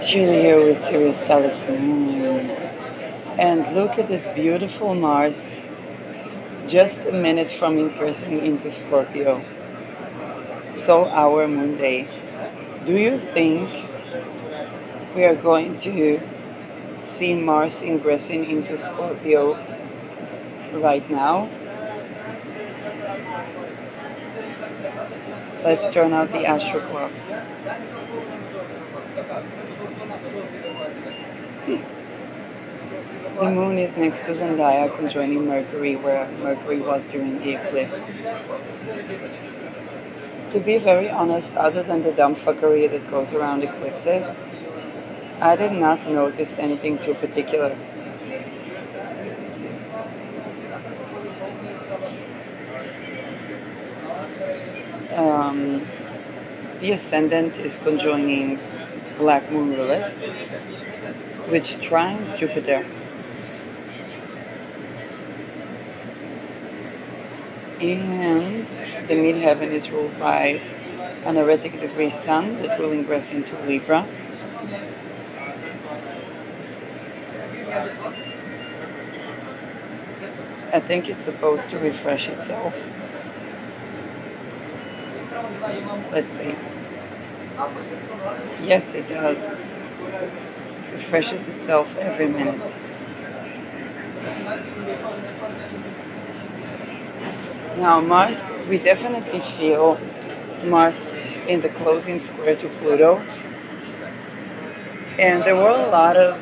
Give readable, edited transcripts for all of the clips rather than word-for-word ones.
Julie here with Sirius Dallas Moon. And look at this beautiful Mars just a minute from ingressing into Scorpio. So our moon day. Do you think we are going to see Mars ingressing into Scorpio right now? Let's turn out the astro clocks. The moon is next to Zendaya conjoining Mercury where Mercury was during the eclipse. To be very honest, other than the dumbfuckery that goes around eclipses, I did not notice anything too particular. Um, the ascendant is conjoining Black Moon Lilith, which trines Jupiter. And the midheaven is ruled by an heretic degree sun that will ingress into Libra. I think it's supposed to refresh itself. Let's see. Yes, it does. Refreshes itself every minute. Now, Mars, we definitely feel Mars in the closing square to Pluto. And there were a lot of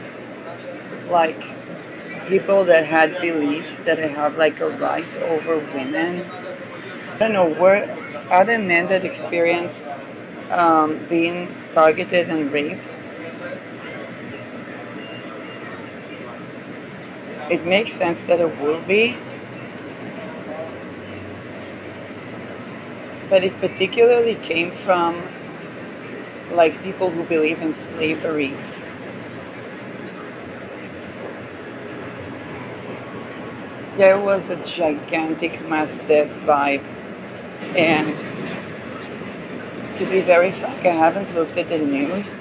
like people that had beliefs that they have like a right over women. I don't know, were other men that experienced being targeted and raped? It makes sense that it will be, but it particularly came from like people who believe in slavery. There was a gigantic mass death vibe, and to be very frank, I haven't looked at the news,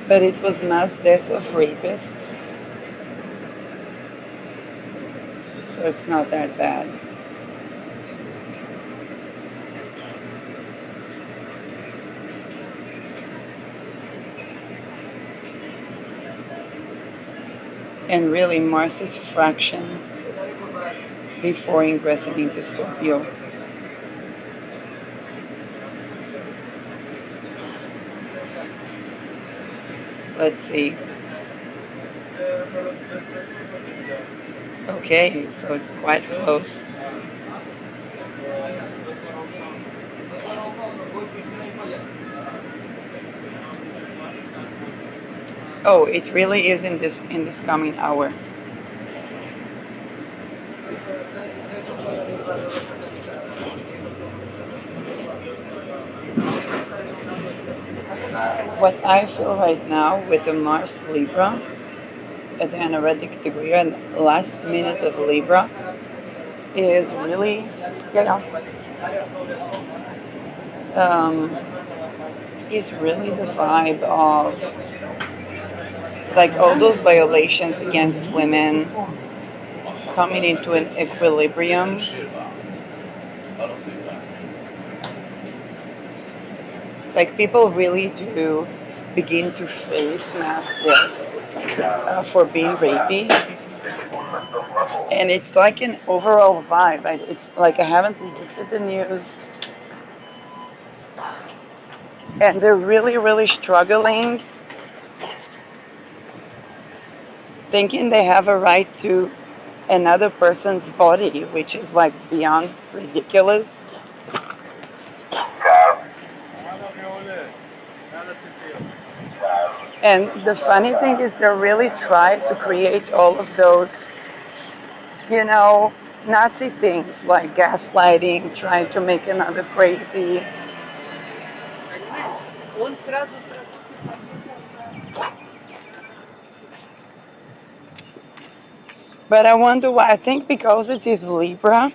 but it was mass death of rapists, so it's not that bad. And really, Mars is fractions before ingressing into Scorpio. Let's see. Okay, so it's quite close. Oh, it really is in this coming hour. What I feel right now with the Mars Libra at the energetic degree and last minute of Libra is really, is really the vibe of like all those violations against women coming into an equilibrium. Like people really do begin to face mass death for being rapey, and it's like an overall vibe. It's like I haven't looked at the news, and they're really, really struggling, thinking they have a right to another person's body, which is like beyond ridiculous. And the funny thing is, they really try to create all of those, Nazi things like gaslighting, trying to make another crazy. But I wonder why. I think because it is Libra,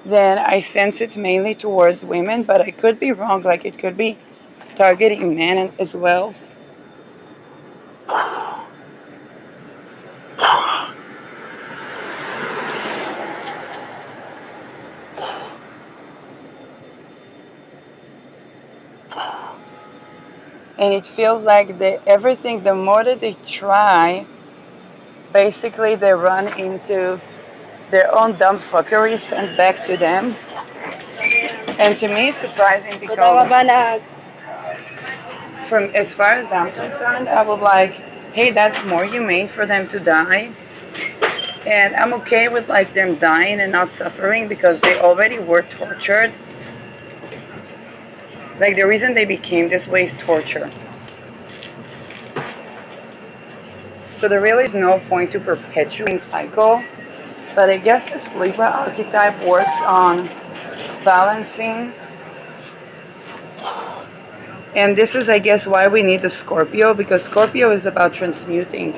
then I sense it mainly towards women, but I could be wrong. Like it could be targeting men as well. And it feels like everything, the more that they try, basically they run into their own dumb fuckery sent back to them. And to me, it's surprising because, from as far as I'm concerned, I would like, hey, that's more humane for them to die. And I'm okay with like them dying and not suffering because they already were tortured. Like the reason they became this way is torture. So there really is no point to perpetuating cycle. But I guess this Libra archetype works on balancing. And this is, I guess, why we need the Scorpio, because Scorpio is about transmuting.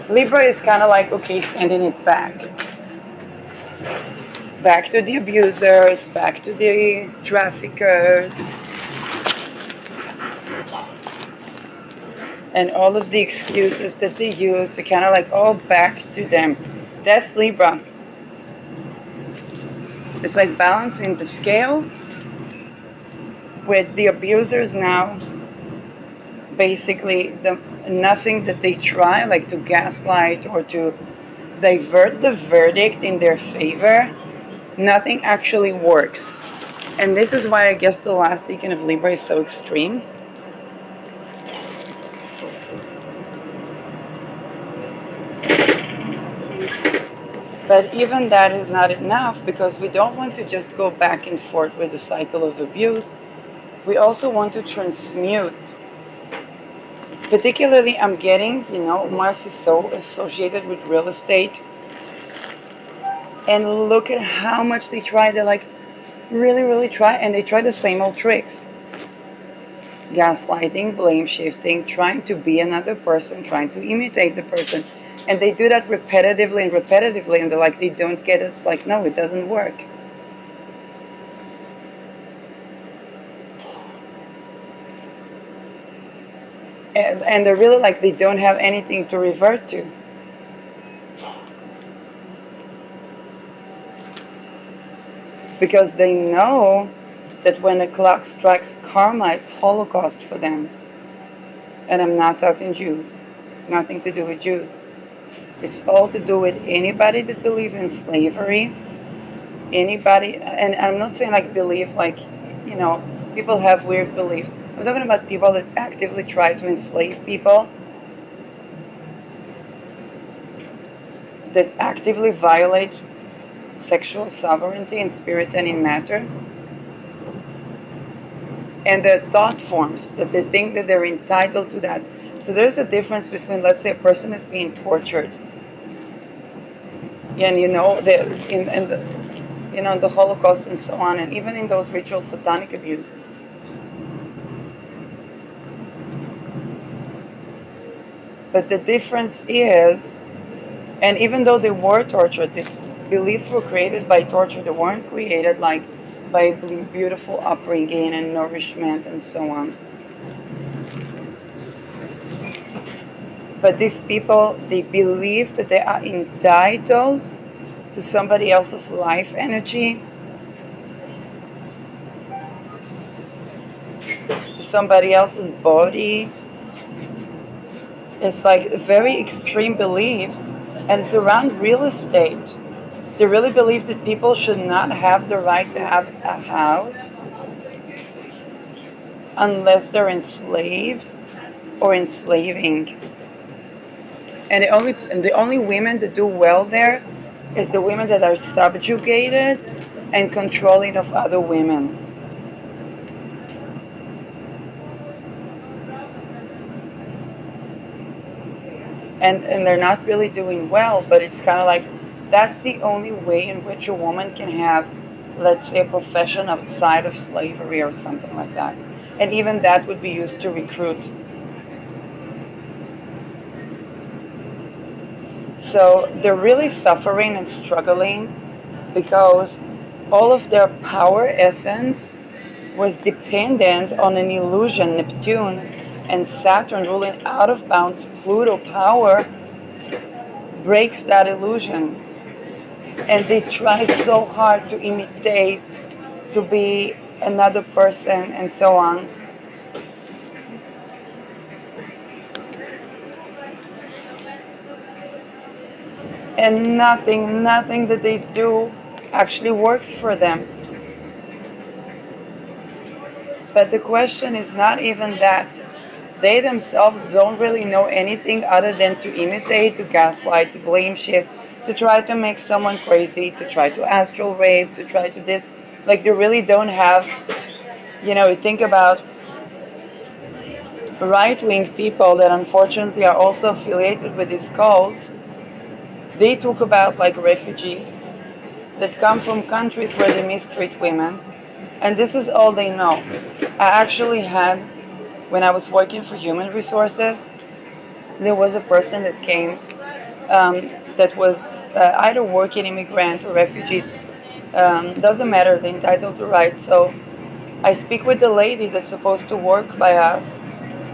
Libra is kind of like, okay, sending it back. Back to the abusers, back to the traffickers, and all of the excuses that they use to kind of like, oh, back to them. That's Libra. It's like balancing the scale with the abusers now. Basically, nothing that they try, like to gaslight or to divert the verdict in their favor, nothing actually works. And this is why I guess the last decan of Libra is so extreme. But even that is not enough, because we don't want to just go back and forth with the cycle of abuse. We also want to transmute. Particularly, I'm getting, Mars is so associated with real estate. And look at how much they try. They're like, really, really try. And they try the same old tricks. Gaslighting, blame shifting, trying to be another person, trying to imitate the person. And they do that repetitively and repetitively. And they're like, they don't get it. It's like, no, it doesn't work. And they're really like, they don't have anything to revert to. Because they know that when the clock strikes karma, it's Holocaust for them. And I'm not talking Jews. It's nothing to do with Jews. It's all to do with anybody that believes in slavery. Anybody, and I'm not saying like belief, like, people have weird beliefs. I'm talking about people that actively try to enslave people, that actively violate sexual sovereignty in spirit and in matter. And the thought forms that they think that they're entitled to that. So there's a difference between, let's say, a person is being tortured, and the Holocaust and so on, and even in those ritual satanic abuse. But the difference is, and even though they were tortured, these beliefs were created by torture. They weren't created like by beautiful upbringing and nourishment and so on. But these people, they believe that they are entitled to somebody else's life energy, to somebody else's body. It's like very extreme beliefs, and it's around real estate. They really believe that people should not have the right to have a house unless they're enslaved or enslaving. And the only women that do well there is the women that are subjugated and controlling of other women. And they're not really doing well, but it's kind of like that's the only way in which a woman can have, let's say, a profession outside of slavery or something like that. And even that would be used to recruit. So they're really suffering and struggling because all of their power essence was dependent on an illusion. Neptune and Saturn ruling out of bounds Pluto power breaks that illusion. And they try so hard to imitate, to be another person, and so on. And nothing that they do actually works for them. But the question is not even that. They themselves don't really know anything other than to imitate, to gaslight, to blame shift, to try to make someone crazy, to try to astral rape, to try to this. Like they really don't have, you think about right-wing people that unfortunately are also affiliated with these cults. They talk about like refugees that come from countries where they mistreat women, and this is all they know. I actually had, when I was working for human resources, there was a person that came that was either working immigrant or refugee. Doesn't matter, they're entitled to rights. So I speak with the lady that's supposed to work by us,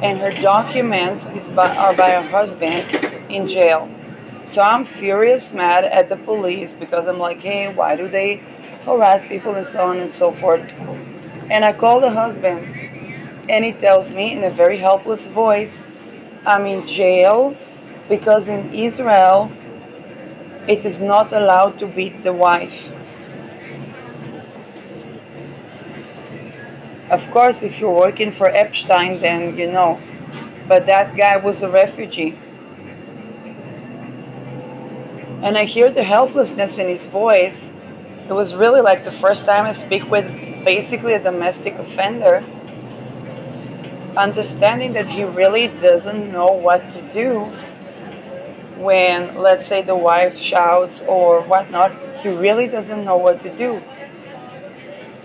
and her documents are by her husband in jail. So I'm furious mad at the police because I'm like, hey, why do they harass people and so on and so forth? And I call the husband, and he tells me in a very helpless voice, I'm in jail because in Israel it is not allowed to beat the wife. Of course, if you're working for Epstein, then you know. But that guy was a refugee. And I hear the helplessness in his voice. It was really like the first time I speak with basically a domestic offender, understanding that he really doesn't know what to do when, let's say, the wife shouts or whatnot. He really doesn't know what to do.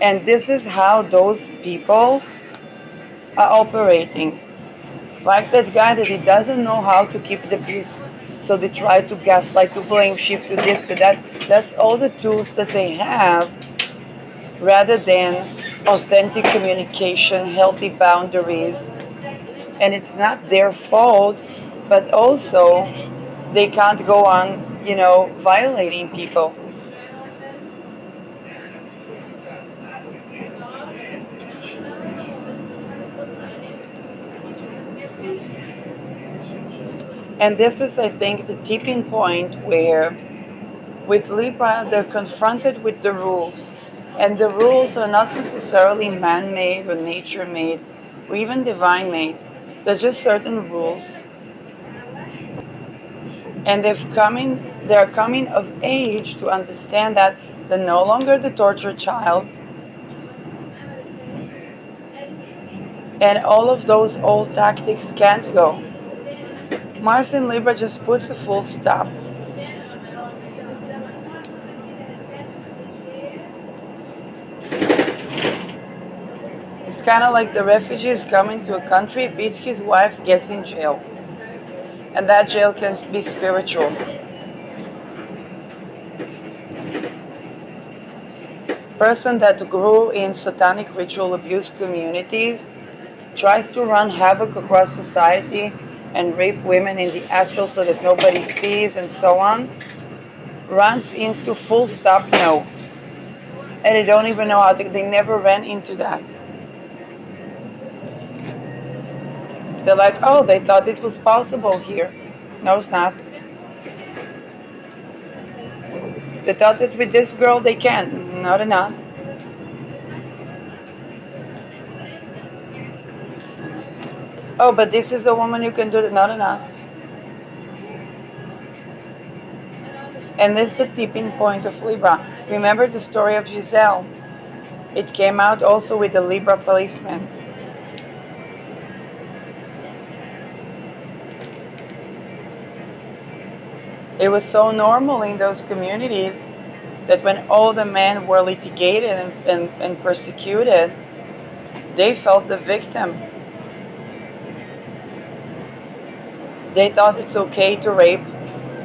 And this is how those people are operating. Like that guy that he doesn't know how to keep the peace, so they try to gaslight, to blame, shift to this, to that. That's all the tools that they have, rather than authentic communication, healthy boundaries. And it's not their fault, but also they can't go on, violating people. And this is, I think, the tipping point where with Libra, they're confronted with the rules. And the rules are not necessarily man made or nature made or even divine made. They're just certain rules. And they're coming of age to understand that they're no longer the tortured child. And all of those old tactics can't go. Mars in Libra just puts a full stop. It's kind of like the refugees coming to a country, beats his wife, gets in jail. And that jail can be spiritual. Person that grew in satanic ritual abuse communities tries to run havoc across society and rape women in the astral so that nobody sees and so on, runs into full stop no. And they don't even know how they never ran into that. They're like, oh, they thought it was possible here. No, it's not. They thought that with this girl they can. No, they're not. Oh, but this is a woman you can do it. No, they're not. And this is the tipping point of Libra. Remember the story of Giselle? It came out also with the Libra placement. It was so normal in those communities that when all the men were litigated and persecuted, they felt the victim. They thought it's okay to rape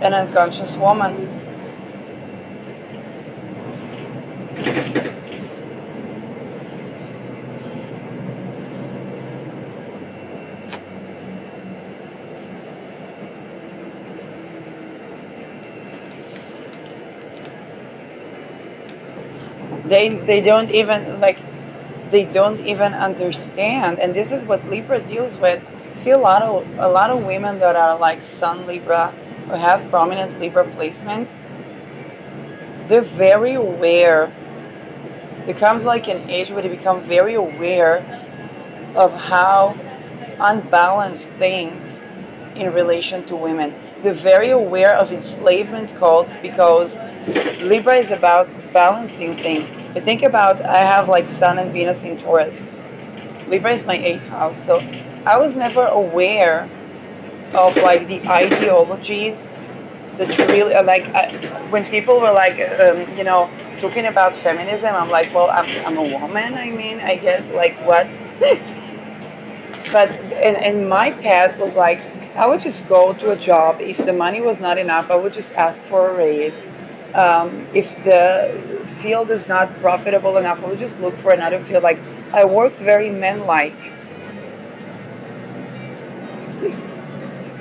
an unconscious woman. They don't even like they don't even understand, and this is what Libra deals with. See a lot of women that are like Sun Libra or have prominent Libra placements. They're very aware. There comes like an age where they become very aware of how unbalanced things in relation to women. They're very aware of enslavement cults because Libra is about balancing things. But think about, I have like Sun and Venus in Taurus. Libra is my eighth house, so I was never aware of like the ideologies that really like. When people were like, talking about feminism, I'm like, well, I'm a woman. I mean, I guess like what? But and my path was like, I would just go to a job. If the money was not enough, I would just ask for a raise. If the field is not profitable enough, I would just look for another field. Like I worked very man-like.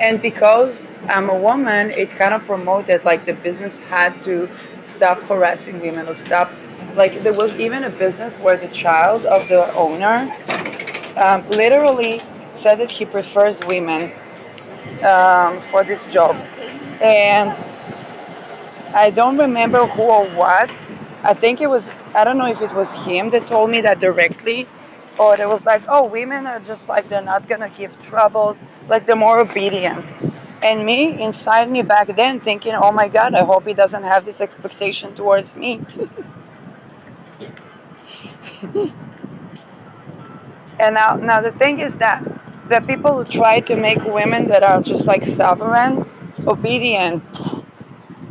And because I'm a woman, it kind of promoted like the business had to stop harassing women or stop. Like there was even a business where the child of the owner literally said that he prefers women for this job. And I don't remember who or what. I think it was, I don't know if it was him that told me that directly, or it was like, oh, women are just like, they're not going to give troubles, like they're more obedient. And me, inside me back then, thinking, oh my God, I hope he doesn't have this expectation towards me. And now the thing is that the people who try to make women that are just like sovereign, obedient.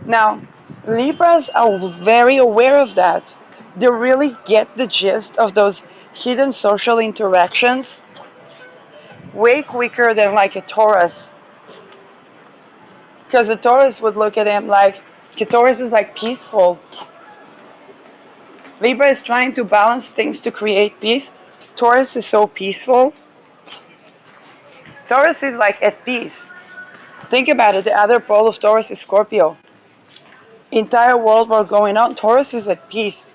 Now, Libras are very aware of that. They really get the gist of those hidden social interactions way quicker than like a Taurus. Because a Taurus would look at him like, the Taurus is like peaceful. Libra is trying to balance things to create peace. Taurus is so peaceful. Taurus is like at peace. Think about it, the other pole of Taurus is Scorpio. Entire world war going on, Taurus is at peace.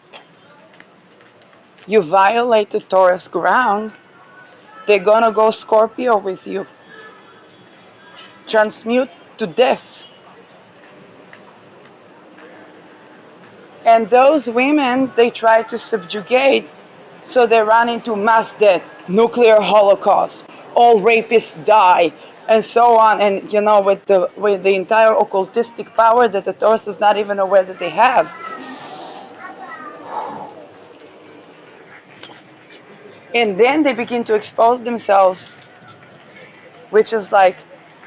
You violate the Taurus ground, they're gonna go Scorpio with you. Transmute to death. And those women, they try to subjugate, so they run into mass death, nuclear holocaust, all rapists die, and so on. And with the entire occultistic power that the Taurus is not even aware that they have. And then they begin to expose themselves, which is like,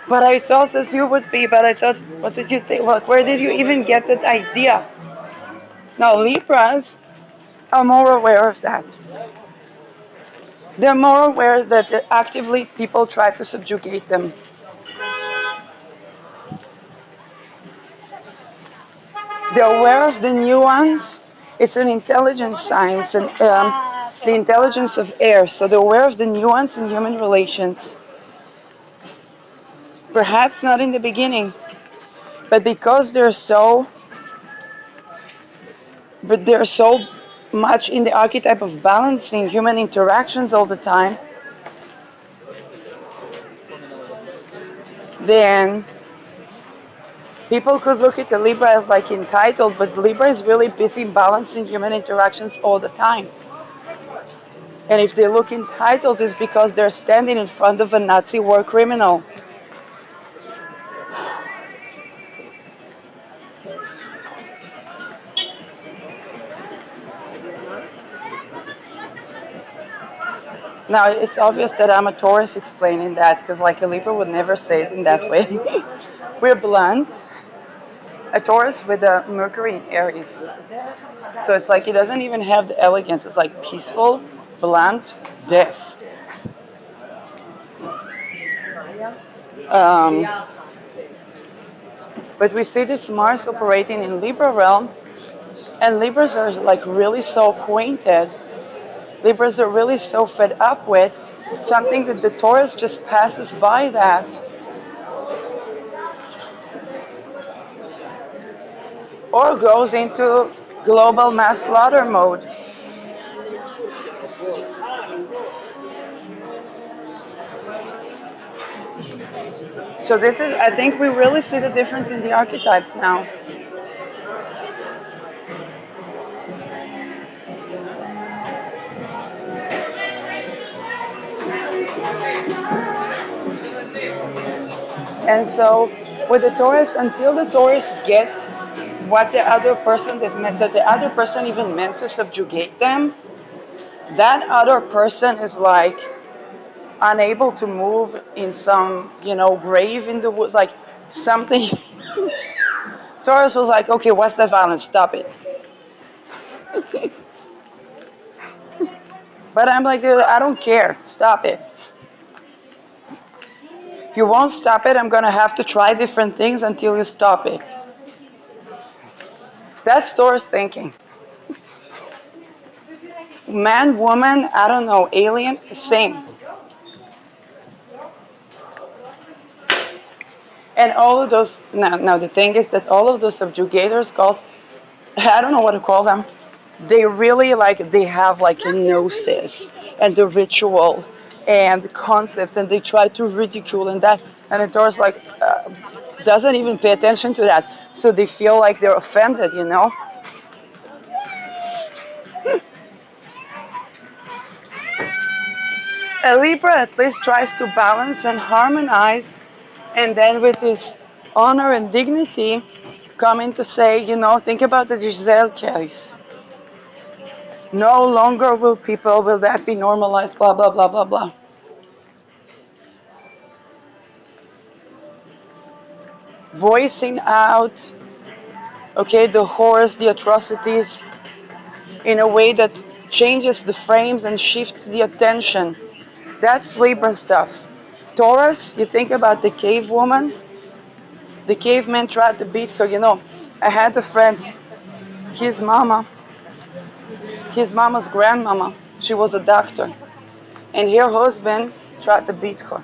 but I thought that you would be, but I thought, what did you think? Like, where did you even get that idea? Now, Libras are more aware of that. They're more aware that actively people try to subjugate them. They're aware of the nuance. It's an intelligence science, and the intelligence of air. So they're aware of the nuance in human relations. Perhaps not in the beginning, but because they're so much in the archetype of balancing human interactions all the time, then people could look at the Libra as like entitled, but Libra is really busy balancing human interactions all the time. And if they look entitled, it's because they're standing in front of a Nazi war criminal. Now, it's obvious that I'm a Taurus explaining that, because like a Libra would never say it in that way. We're blunt. A Taurus with a Mercury in Aries. So it's like it doesn't even have the elegance. It's like peaceful, blunt, death. But we see this Mars operating in Libra realm, and Libras are like really so pointed. Libras are really so fed up with something that the Taurus just passes by that. Or goes into Global mass slaughter mode. So this is, I think we really see the difference in the archetypes now. And so with the Taurus, until the Taurus get what the other person that the other person even meant to subjugate them, that other person is like unable to move in some, grave in the woods, like something. Taurus was like, okay, what's that violence? Stop it. But I'm like, I don't care. Stop it. If you won't stop it, I'm gonna have to try different things until you stop it. That's Taurus thinking. Man, woman, I don't know, alien, same. And all of those, now the thing is that all of those subjugators, cults, I don't know what to call them, they really they have like a gnosis and the ritual and the concepts, and they try to ridicule and that, and the Taurus doesn't even pay attention to that. So they feel like they're offended. A Libra at least tries to balance and harmonize, and then with his honor and dignity, coming to say, think about the Giselle case. No longer will that be normalized, blah, blah, blah, blah, blah. Voicing out, okay, the horrors, the atrocities, in a way that changes the frames and shifts the attention. That's Libra stuff. Taurus, you think about the cave woman. The caveman tried to beat her. I had a friend, his mama, his mama's grandmama, she was a doctor. And her husband tried to beat her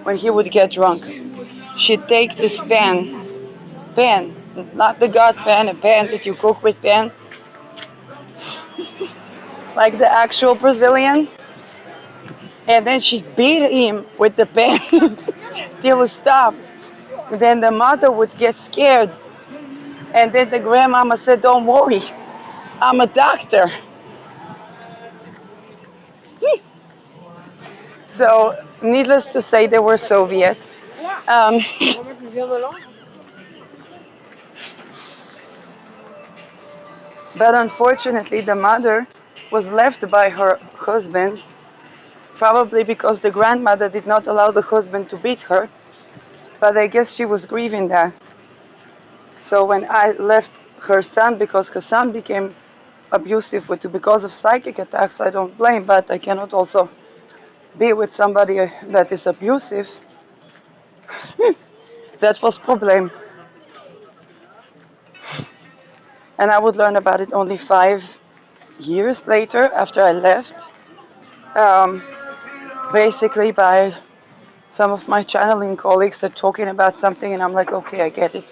when he would get drunk. She'd take this pen, not the God pen, a pen that you cook with pen, like the actual Brazilian, and then she'd beat him with the pen till he stopped. Then the mother would get scared, and then the grandmama said, "Don't worry, I'm a doctor." So, needless to say, they were Soviet. Um, but unfortunately, the mother was left by her husband, probably because the grandmother did not allow the husband to beat her. But I guess she was grieving that. So when I left her son, because her son became abusive because of psychic attacks, I don't blame, but I cannot also be with somebody that is abusive. That was problem. And I would learn about it only 5 years later after I left. Um, Basically by some of my channeling colleagues are talking about something, and I'm like, okay, I get it.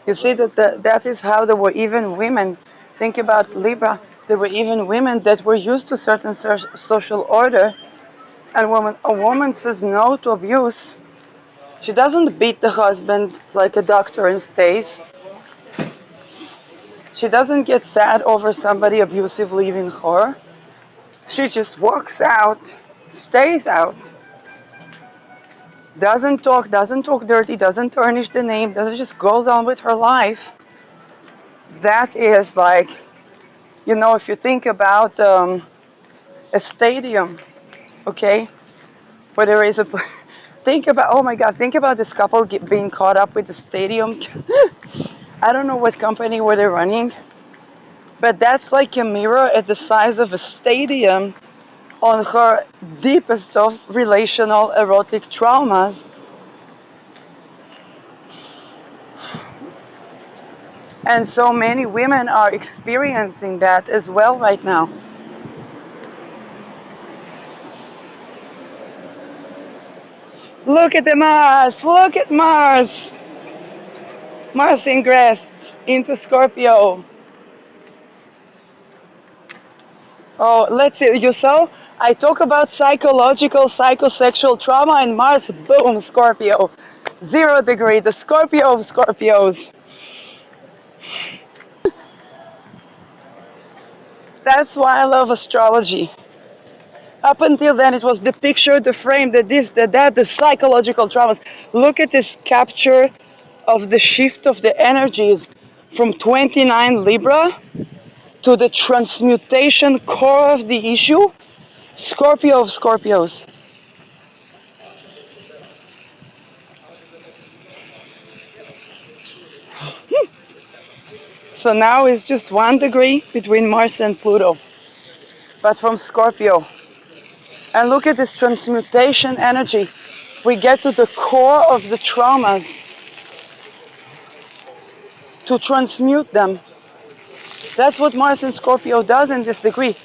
You see that is how there were even women. Think about Libra. There were even women that were used to certain social order, and when a woman says no to abuse, she doesn't beat the husband like a doctor and stays. She doesn't get sad over somebody abusive leaving her. She just walks out, stays out. Doesn't talk dirty, doesn't tarnish the name, doesn't just goes on with her life. That is like, if you think about a stadium, okay, where there is think about, oh my God, think about this couple being caught up with the stadium. I don't know what company were they running, but that's like a mirror at the size of a stadium on her deepest of relational erotic traumas. And so many women are experiencing that as well right now. Look at the Mars. Look at Mars. Mars ingressed into Scorpio. Oh, let's see. You saw? I talk about psychological, psychosexual trauma, and Mars, boom, Scorpio. 0 degree, the Scorpio of Scorpios. That's why I love astrology. Up until then, it was the picture, the frame, the this, the that, the psychological traumas. Look at this capture of the shift of the energies from 29 Libra to the transmutation core of the issue, Scorpio of Scorpios. So now it's just 1 degree between Mars and Pluto, but from Scorpio. And look at this transmutation energy. We get to the core of the traumas to transmute them. That's what Mars in Scorpio does in this degree.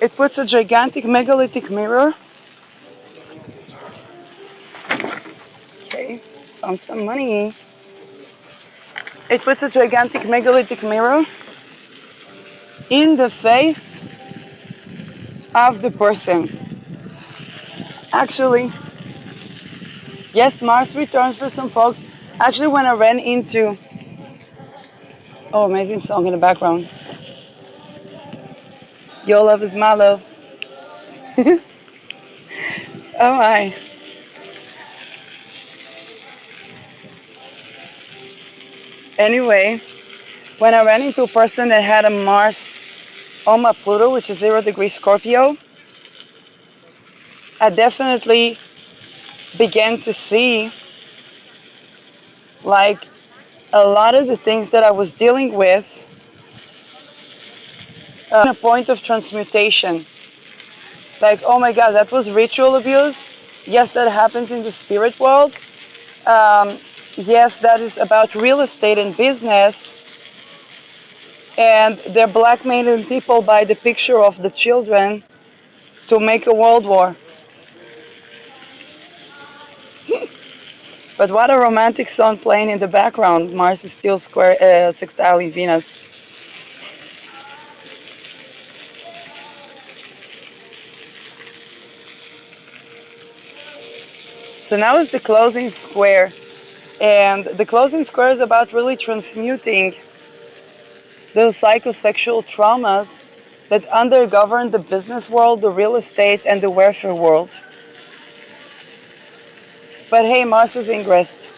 It puts a gigantic megalithic mirror. Okay, found some money. It puts a gigantic megalithic mirror in the face of the person. Actually, yes, Mars returns for some folks. Actually, when I ran into, oh, amazing song in the background. Your love is my love. Oh my. Anyway, when I ran into a person that had a Mars on my Pluto, which is 0 degree Scorpio, I definitely began to see like a lot of the things that I was dealing with in a point of transmutation. Like, oh my God, that was ritual abuse. Yes, that happens in the spirit world. Yes, that is about real estate and business. And they're blackmailing people by the picture of the children to make a world war. But what a romantic song playing in the background. Mars is still square, sextile in Venus. So now is the closing square. And the closing square is about really transmuting those psychosexual traumas that undergovern the business world, the real estate, and the welfare world. But hey, Mars is ingressed.